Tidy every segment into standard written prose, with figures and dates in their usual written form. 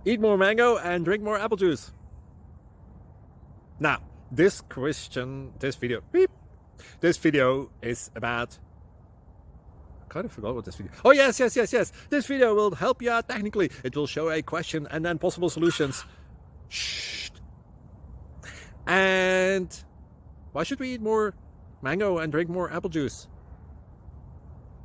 Eat more mango and drink more apple juice. Now, this video is about, I kind of forgot what this video. Oh, yes. This video will help you out technically. It will show a question and then possible solutions. Shh. And why should we eat more mango and drink more apple juice?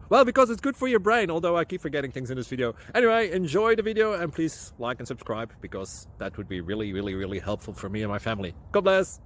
Well, because it's good for your brain, although I keep forgetting things in this video. Anyway, enjoy the video and please like and subscribe, because that would be really helpful for me and my family. God bless!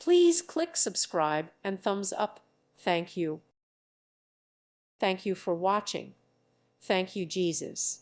Please click subscribe and thumbs up. Thank you. Thank you for watching. Thank you, Jesus.